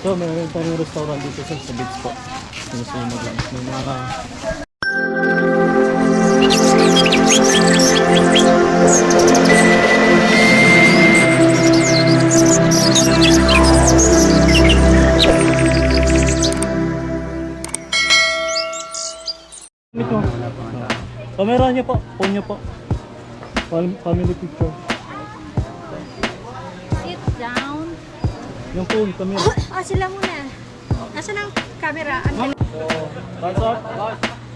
So, meron tayong restaurant dito sa beach po. Yung sa may mga ito. Kamera niyo po, phone niyo po. Family picture. Sit down. Yung phone, camera. Sila muna. Nasaan ang camera? So, thumbs up.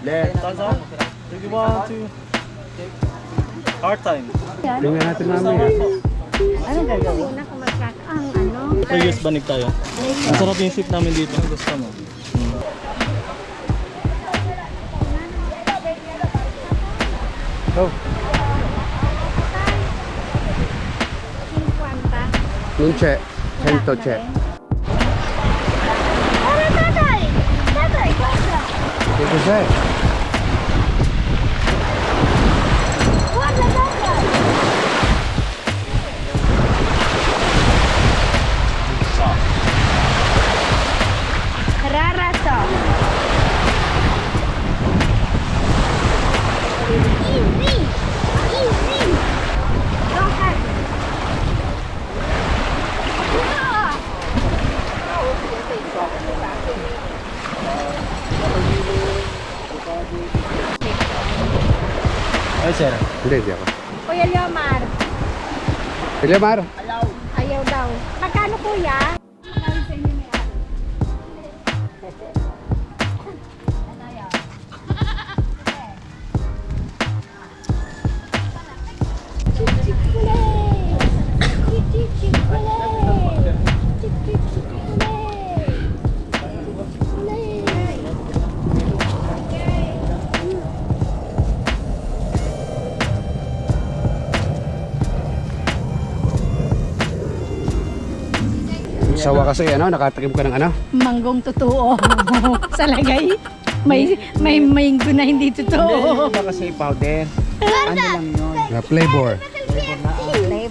Left. Thumbs up. 3, 1, 2. Hard time. Tingnan natin namin. Ano gagawin? Nakamatrak ang ano? So, yes, banig tayo. Ang sarap yung seat namin dito. Gusto mo. Oh, 50. non c'è, 100 c'è. Tatay! Tatay, guarda! Che cos'è? Guarda, tatay! Rarato. Easy! Easy! Don't hurt me. Ay, sir. Hindi, di ako. Kuya Leomar, Eliamar, ayaw daw. Magkano kuya? sawa kasi ano, nakatikim ka ng ano? Manggong totoo. Sa lagay. May mango na hindi totoo. Hindi kasi powder. Ano lang yun? Flavor.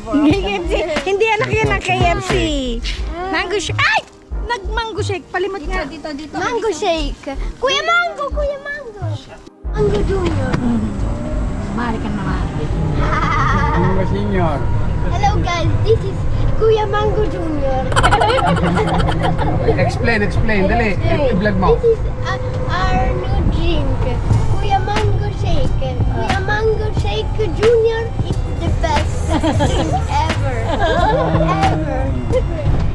KFC. Hindi anak yan ng KFC. Mango shake. Ay! Nag-mango shake. Palimot nga. Dito. Mango shake. Kuya Mango, Kuya Mango. Mango Junior. Mari ka naman. Ano senior? Hello guys, this is Kuya Mango Junior. Explain, dali. I-vlog mo. This is our new drink. Kuya Mango Shake. Kuya Mango Shake Junior is the best drink ever.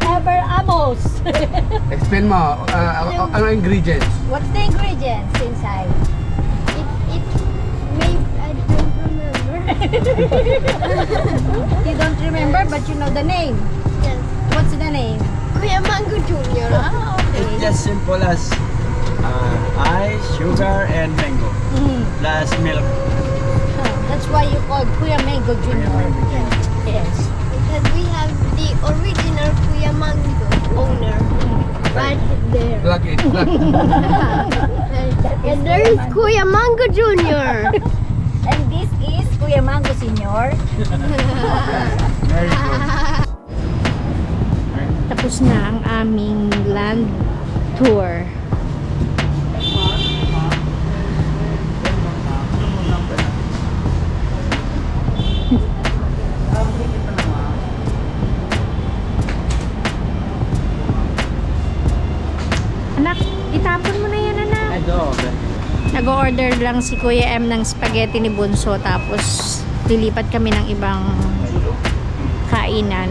Ever Amos. Explain mo, ano ingredients? What's the ingredients inside? It made, I don't remember. You don't remember but you know the name. Yes. What's the name? Kuya Mango Junior. Ah, okay. It's just simple as ice, sugar, and mango. Plus milk. That's why you call Kuya Mango Junior. Yes. Because we have the original Kuya Mango owner right there. Plug it, plug. And there is Kuya Mango Junior. And this is Kuya Mango Senior. Very good. Tapos na ang aming land tour. Anak, itapon mo na yan, anak. Adobe. Nag-order lang si Kuya M ng spaghetti ni Bunso, tapos lilipat kami ng ibang kainan.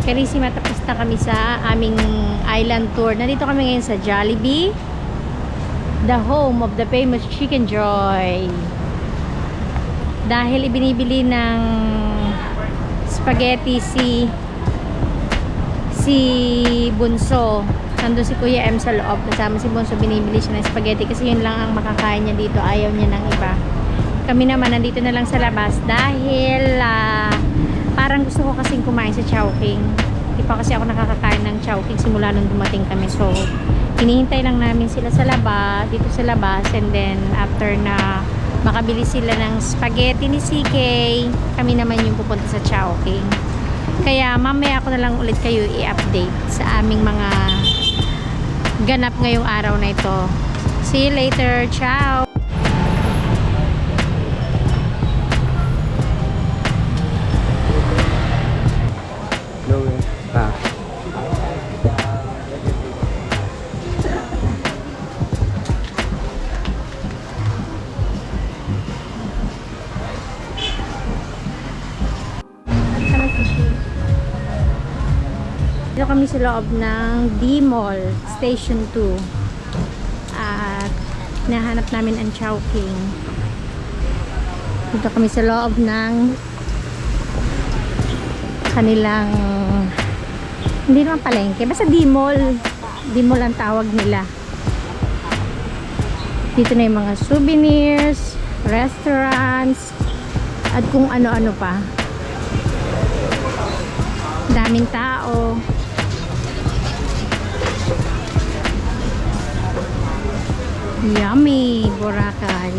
Carissima, tapos na kami sa aming island tour. Nandito kami ngayon sa Jollibee, the home of the famous Chicken Joy. Dahil ibinibili ng spaghetti si Bunso, nandun si Kuya M sa loob, kasama si Bunso, binibili siya ng spaghetti kasi yun lang ang makakain niya dito, ayaw niya ng iba. Kami naman nandito na lang sa labas dahil parang gusto ko kasing kumain sa Chowking. Di pa kasi ako nakakakain ng Chowking simula nung dumating kami. So, hinihintay lang namin sila sa labas, dito sa labas. And then, after na makabili sila ng spaghetti ni CK, kami naman yung pupunta sa Chowking. Kaya, mamaya ako na lang ulit kayo i-update sa aming mga ganap ngayong araw na ito. See you later. Ciao! Ah. Dito kami sa loob ng D-Mall Station 2 at nahanap namin ang Chowking. Dito kami sa loob ng kanilang, hindi naman palengke, basta D-Mall. D-Mall ang tawag nila. Dito na yung mga souvenirs, restaurants, at kung ano-ano pa. Daming tao. Yummy! Boracay.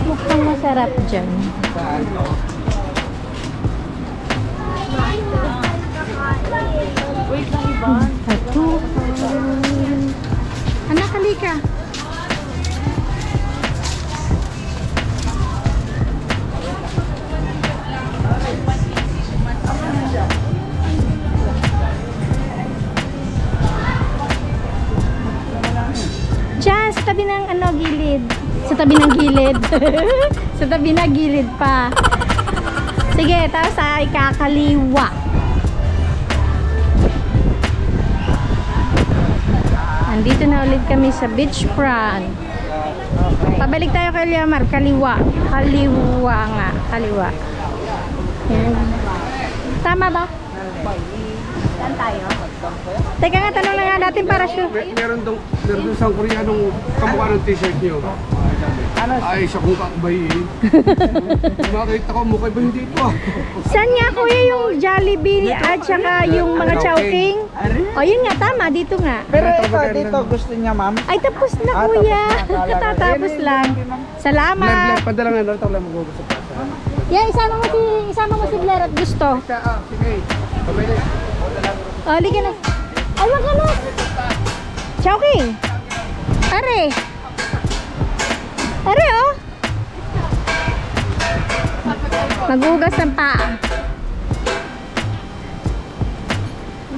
Mukhang masarap dyan. Wait lang, Ivan. Tattoo. Anak, halika. Diyan, sa tabi ng gilid. Sa tabi ng gilid. Sa tabi ng gilid pa. Sige, tapos ay kakaliwa. Andito na ulit kami sa beachfront. Pabalik tayo kay Liamar. Kaliwa. Kaliwa nga. Kaliwa. Yan. Tama ba? Saan tayo? Teka nga, tanong na nga natin para sure. Meron dong isang Koreanong kamukha ng t-shirt niyo. Ay, siya kung kakabay eh. Makita ko, mukha ba hindi ito ah. Saan nga kuya yung Jollibee at saka yung mga Chowking? O yun nga, tama. Dito nga. Pero ito, dito gusto niya, ma'am. Ay, tapos na kuya. Tatapos lang. Salamat. Padala nga, ito lang mag-uusap. Yan, isama mo si Blair at gusto. Sige, sabay na. O, liga na. Ay, wag ka na. Chowking. Are. Are, oh. Maghugas ng paa.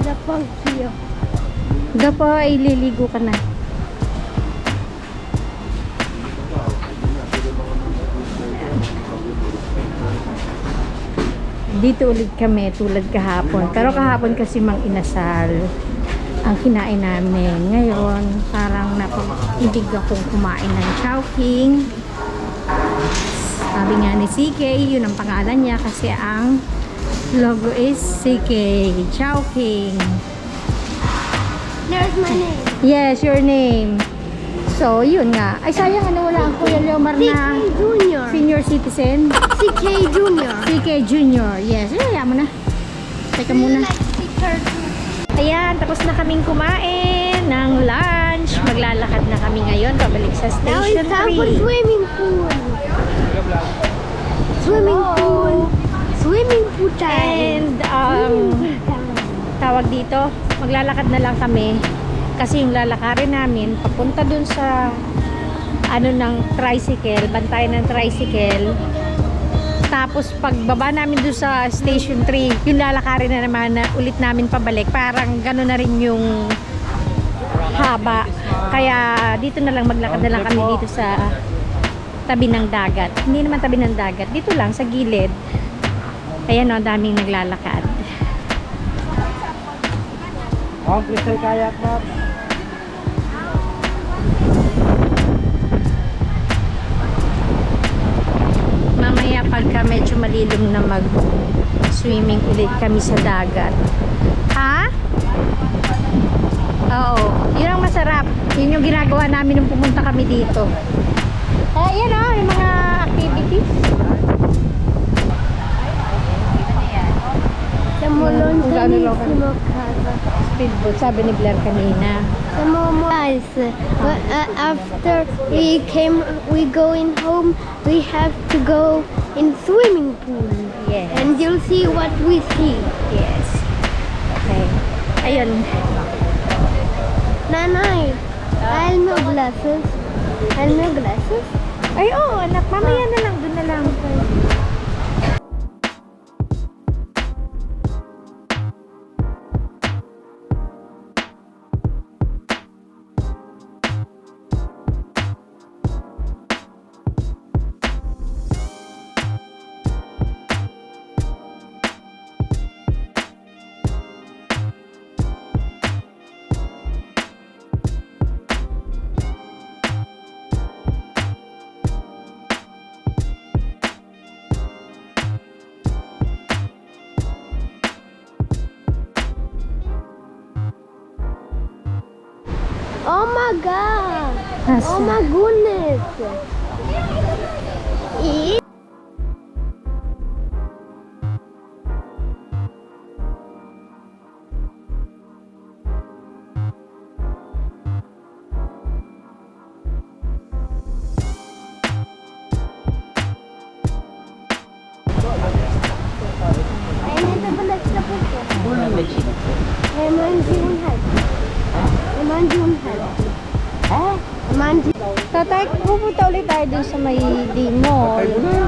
Lapang siya. Gapo, ay liligo ka na. Dito ulit kami tulad kahapon. Pero kahapon kasi mang inasal ang kinain namin. Ngayon, parang napag-ibig akong kumain ng Chowking. Sabi nga ni CK, yun ang pangalan niya kasi ang logo is CK Chowking. There's my name. Yes, your name. So, yun nga. Ay, sayang wala ang Kuya Leomar na CK Junior. senior citizen. CK Junior. CK Junior. Yes, kaya mo na. Teka muna. Like sticker. Ayan, tapos na kaming kumain ng lunch. Maglalakad na kami ngayon. Pabalik sa Now it's Station time for 3. swimming pool. Swimming pool. Swimming pool time. And, tawag dito, maglalakad na lang kami. Kasi yung lalakarin namin, papunta dun sa ng tricycle, bantay ng tricycle. Tapos pagbaba namin dun sa Station 3, yung lalakarin na naman na ulit namin pabalik. Parang gano'n na rin yung haba. Kaya dito na lang, maglakad na lang kami dito sa tabi ng dagat. Hindi naman tabi ng dagat, dito lang sa gilid. Ayan o, daming naglalakad. Crystal kayak, ma'am. Mamaya pagka para medyo malilong na mag-swimming ulit kami sa dagat. Ha? Oo. Yun ang masarap. Yun yung ginagawa namin nung pumunta kami dito. Yan o, yung mga activities. The Molontanissimo Speedboat, sabi ni Blair kanina. Guys, after we going home, we have to go in swimming pool. Yes. And you'll see what we see. Yes. Okay. Ayun. Nanay, I'll no glasses. I'll no glasses. Ay, oo, anak. Mamaya na lang. Doon na lang. Oh my god! Asa? Oh my goodness! Tatay, pupunta ulit tayo dun sa may D-Mall. Tayo mo na.